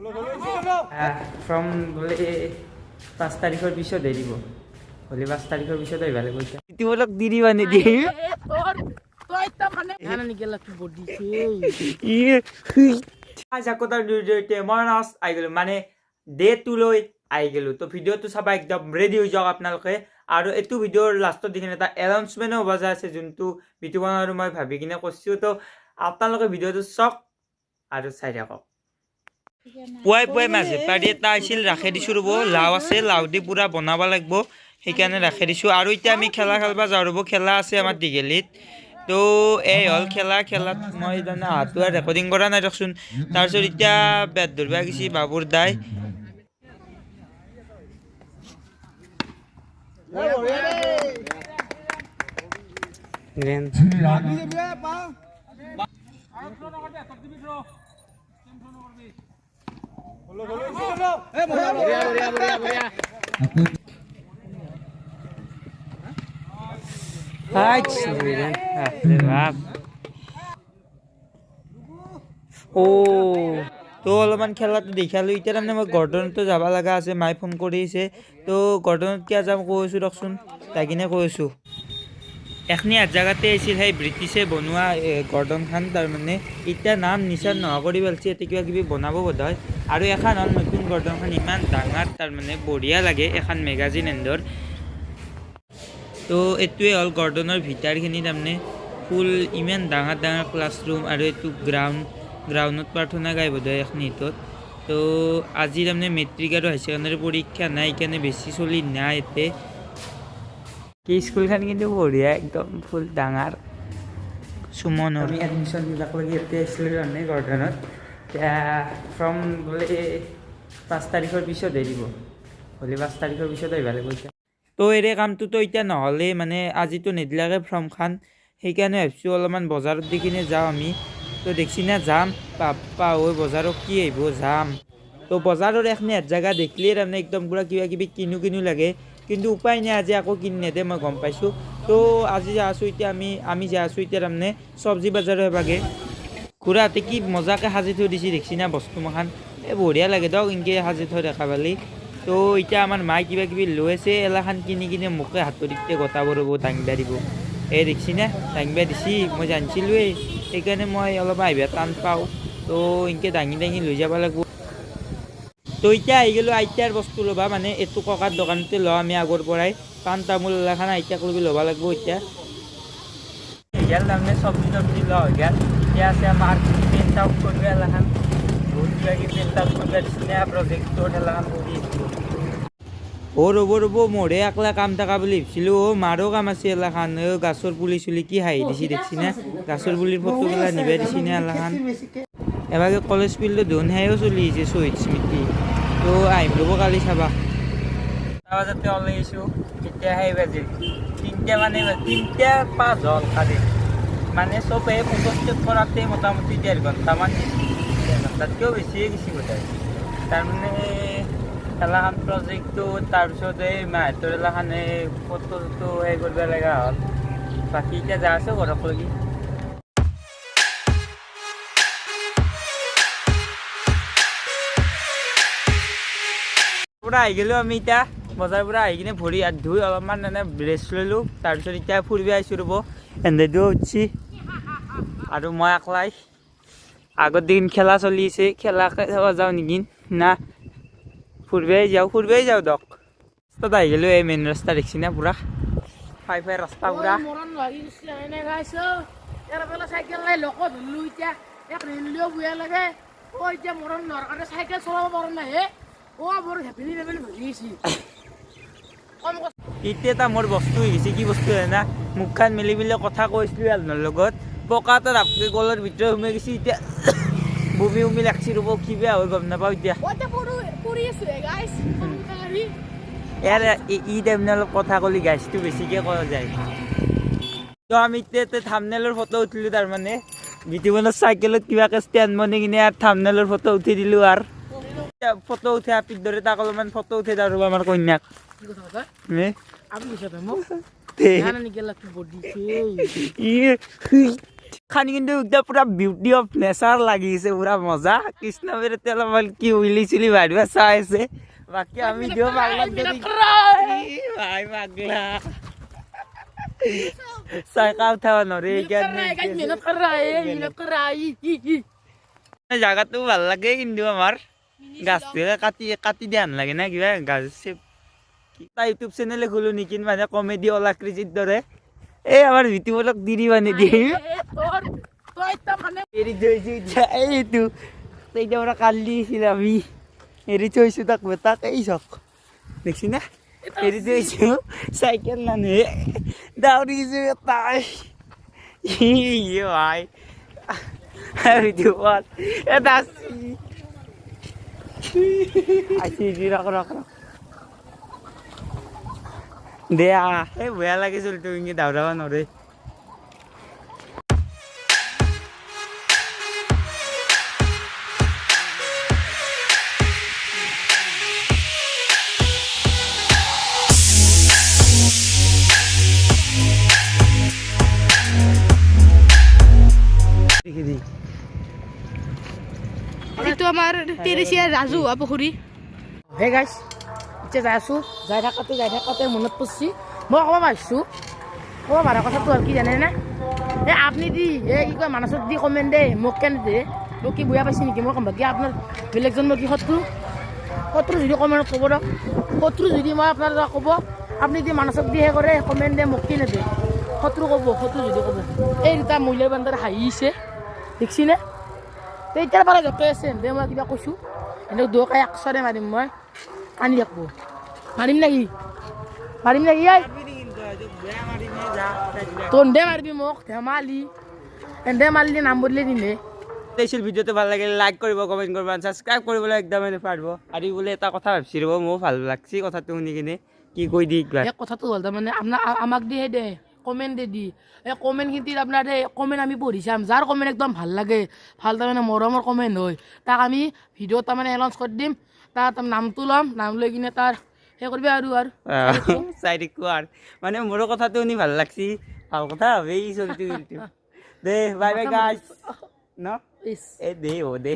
from বোলে 5 তাৰিখৰ পিছত এৰিব বোলে 5 তাৰিখৰ পিছত আহিব লাগিব ইতিমধ্যে দি দিবা নিদিয়ে মানে ডে 2 লৈ আহি গেলো তো ভিডিঅ'টো চাবা একদম ৰেডি হৈ যাওক আপোনালোকে আৰু এইটো ভিডিঅ'ৰ লাষ্টত দেখি এটা এনাউন্সমেন্ট হ'ব যা আছে যোনটো ভিডিঅ' বনাৰো মই ভাবি কিনে কৈছো তো আপোনালোকে ভিডিঅ'টো চাওক আৰু চাই থাকক পুৱাই পুৱাই মাঝে পাৰি এটা আছিল ৰাখি দিছোঁ ৰ'ব লাও আছে লাও দি পুৰা বনাব লাগিব সেইকাৰণে ৰাখি দিছোঁ আৰু এতিয়া আমি খেলা খেলবা যাওঁ ৰ'ব খেলা আছে আমাৰ দীঘেলিত তো এই হ'ল খেলাত মই তাৰমানে হাতটো ৰেকৰ্ডিং কৰা নাই দিয়কচোন তাৰপিছত এতিয়া বেট ধৰিব গৈছে বাবুৰ দাই তো অলপমান খেলাটো দেখালোঁ এতিয়া তাৰমানে মই গৰ্ডনতো যাব লগা আছে মায়ে ফোন কৰিছে তো গৰ্ডনত কিয় যাম কৈছোঁ দিয়কচোন তাই কিনে কৈছোঁ এখনি জেগাতে আছিল সেই ব্ৰিটিছে বনোৱা গৰ্ডনখন তাৰমানে এতিয়া নাম নিচান নোহোৱা কৰি পেলাইছে এতিয়া কিবা কিবি বনাব বোধ হয় আৰু এখন হ'ল নতুন গৰ্ডনখন ইমান ডাঙৰ তাৰমানে বঢ়িয়া লাগে এখন মেগাজিন এণ্ডৰ তো এইটোৱে হ'ল গৰ্ডনৰ ভিতৰখিনি তাৰমানে ফুল ইমান ডাঙৰ ক্লাছৰুম আৰু এইটো গ্ৰাউণ্ডত প্ৰাৰ্থনা গাই বোধ হয় এখনিটোত তো আজি তাৰমানে মেট্ৰিক আৰু হায়াৰ ছেকেণ্ডাৰী পৰীক্ষা নাই সেইকাৰণে বেছি চলি নাই ইয়াতে কি স্কুলখন কিন্তু বঢ়িয়া একদম ফুল ডাঙৰ সুমন আমি এডমিশ্যন বিলাক লাগি ইয়াতে আহিছিলোঁ কাৰণে গৰ্ডনত এতিয়া ফ্ৰম বোলে 5 তাৰিখৰ পিছত এৰিব বোলে 5 তাৰিখৰ পিছত আহিব লাগিব এতিয়া তো এৰে কামটোতো এতিয়া নহ'লে মানে আজিতো নিদিলাকে ফৰ্মখন সেইকাৰণে ভাবিছোঁ অলপমান বজাৰত দি কিনে যাওঁ আমি তো দেখছি না যাম পাপা হৈ বজাৰত কি আহিব যাম তো বজাৰৰ এখনি জেগা দেখিলেই তাৰমানে একদম পুৰা কিবা কিবি কিনো লাগে কিন্তু উপায় নাই আজি আকৌ কিনি নেদে মই গম পাইছোঁ তো আজি যাই আছোঁ এতিয়া আমি যাই আছোঁ এতিয়া তাৰমানে চব্জি বজাৰৰ এবাগে খুৰাহঁতে কি মজাকৈ সাজি থৈ দিছে দেখছি না বস্তু মখান বঢ়িয়া লাগে দিয়ক এনেকৈ সাজি থৈ দেখা পালি তো এতিয়া আমাৰ মায়ে কিবা কিবি লৈ আছে এলাখান কিনি কিনে মোকে হাতৰিতে গটাব ৰ'ব দাঙিবা দিব এই দেখছি না দাঙিবা দিছি মই জানিছিলোঁৱেই সেইকাৰণে মই অলপ আহিবা টান পাওঁ তো এনেকৈ দাঙি লৈ যাব লাগিব তো এতিয়া আহি গ'লোঁ আইতাৰ বস্তু ল'বা মানে এইটো ককাৰ দোকানতে লওঁ আমি আগৰ পৰাই পাণ তামোল এলাখান আইতাক লৈ ল'ব লাগিব এতিয়া গেল তাৰমানে চব্জি লোৱা হৈ গেল এতিয়া আছে আমাৰ প্ৰিণ্ট আউট কৰিব এলাখান বহুত কিবা কিবি প্ৰিণ্ট আউট কৰিব দিছিলে প্ৰজেক্টৰ এলাখান কৰি ৰ'ব মোৰে একলা কাম থকা বুলি ভাবিছিলোঁ মাৰো কাম আছে এলাখান গাছৰ পুলি চুলি কি হাঁহি দিছি দেখছি না গাছৰ পুলিৰ ফটোগিলা নিবাই দিছি না এলাখান এবাৰ কলেজ ফিল্ডত ধোন সেয়াও চলি আহিছে শ্বহীদ স্মৃতি তো আহিম ৰ'ব কালি চাবা বজাতে ওলাই আহিছোঁ এতিয়া সেই বাজিল 3:05 হ'ল কালি মানে চবে ফটোষ্টেট কৰাতে মোটামুটি 1.5 ঘণ্টামান তাতকৈও বেছিয়ে গেছি বোধহয় তাৰমানে এলাখান প্ৰজেক্টটো তাৰপিছত এই মাহঁতৰ এলাখানে ফটোটো সেই কৰিব লগা হ'ল বাকী এতিয়া যাই আছোঁ ঘৰক লাগি পৰা আহি গ'লোঁ আমি এতিয়া বজাৰৰ পৰা আহি কিনে ভৰি হাত ধুই অলপমান এনে ৰেষ্ট ল'লোঁ তাৰপিছত এতিয়া ফুৰিব আহিছোঁ ৰ'ব এন্দেদিও উঠছি আৰু মই একলাই আগৰ দিন খেলা চলি আছে খেলা চাব যাওঁ নেকি না ফুৰিবই যাওঁ দক ৰাস্তাত আহি গ'লোঁ এই মেইন ৰাস্তা দেখছি না পুৰা ফাই ৰাস্তা পুৰা এতিয়া এটা মোৰ বস্তু হৈ গৈছে কি বস্তু হয় না মুখখন মেলি কথা কৈছিলোঁ এজনৰ লগত পকা এটা ৰাপকে গলৰ ভিতৰত সোমাই গৈছে এতিয়া বমি লাগছি ৰ'ব কি বেয়া হৈ গম নাপাওঁ এতিয়া ইয়াৰ ই তাৰমানে অলপ কথা ক'লি গাছটো বেছিকৈ কৰা যায় তো আমি এতিয়া থাম্বনেইলৰ ফটো উঠিলোঁ তাৰমানে বিটিবনৰ চাইকেলত কিবাকৈ ষ্টেণ্ড বনাই কিনে আৰু থাম্বনেইলৰ ফটো উঠি দিলোঁ আৰু ফটো উঠে আপিৰ দৰে তাক অলপমান ফটো উঠে তাৰ ৰ'ব আমাৰ কন্যাক খানি কিন্তু একদম পুৰা বিউটি অফ নেচাৰ লাগিছে পুৰা মজা কৃষ্ণবীৰ অলপমান কি উইলি চুলি বাঢ়িব চাই আছে বাকী আমি দিও পাগলা ভাই পাগলা চাইকা উঠাব নৰে জাগাটো ভাল লাগে কিন্তু আমাৰ গাছটোকে কাটি দিয়া নালাগে না কিবা গাছ এটা ইউটিউব চেনেলে খোলো নেকি মানে কমেডি অলাকৃতিৰ দৰে এই আমাৰ ভিডিঅ'বিলাক দি দিবা নিদিয়ে এৰি থৈছো এইটো এতিয়া পৰা কালি দিছিল আমি এৰি থৈছো তাক বেটাক এই চক দেখছি না এৰি থৈছো চাইকেল নানে দাউৰিছো তাই ভাই ভিডিঅ'ত এটা আসি ৰখ দেয়া এই বেয়া লাগিছিল তো ইংগি দাউৰাব নৰে এইটো আমাৰ তেৰেচিয়া ৰাজহুৱা পুখুৰী হে গাইছ এতিয়া যাই আছোঁ যাই থাকোঁতে মনত পৰিছে মই ক'ব পাৰিছোঁ ক'ব পাৰা কথাটো হ'ল কি জানেনে এই আপুনি দি এই কি কয় মানসত দি কমেণ্ট দে মোক কেনে দে মোক কি বুঢ়া পাইছে নেকি মই ক'ম বাকী আপোনাৰ বেলেগজন মই কি শত্ৰু যদি কমেণ্টত ক'ব দিয়ক শত্ৰু যদি মই আপোনাৰ ক'ব আপুনি যদি মানসত দিহে কৰে কমেণ্ট দে মোক কি নেদে শত্ৰু যদি ক'ব এই দুটা মহিলাই বান্দাৰ হাঁহিছে দেখিছেনে তেতিয়াৰ পৰা য'তে আছে দে মই কিবা কৈছোঁ এনেকৈ দুয়োকাই একচৰে মাৰিম মই আনি থাকিব মাৰিম নেকি তন্দে মাৰিবি মোক ধেমালি এন্দে মাৰিলে নাম বদলি দিলে এইছিল ভিডিঅ'টো ভাল লাগিলে লাইক কৰিব কমেণ্ট কৰিব ছাবস্ক্ৰাইব কৰিবলৈ একদমেই নাপাহৰিব আৰু বোলে এটা কথা ভাবিছি ৰ'ব মোৰ ভাল লাগছি কথাটো শুনি কিনে কি কৈ দি এই কথাটো হ'ল তাৰমানে আপোনাৰ আমাক দিয়ে দে কমেণ্ট দি এই কমেণ্টখিনিত আপোনাৰ কমেণ্ট আমি পঢ়ি চাম যাৰ কমেণ্ট একদম ভাল লাগে ভাল তাৰমানে মৰমৰ কমেণ্ট হয় তাক আমি ভিডিঅ'ত তাৰমানে এনাউন্স কৰি দিম তাৰ নামটো ল'ম নাম লৈ কিনে তাৰ সেই কৰিবি আৰু চাই দেখো আৰু মানে মোৰো কথাটো শুনি ভাল লাগছি ভাল কথা ভাবেই চলিটো দে বাই বাই গাইছ ন এ দে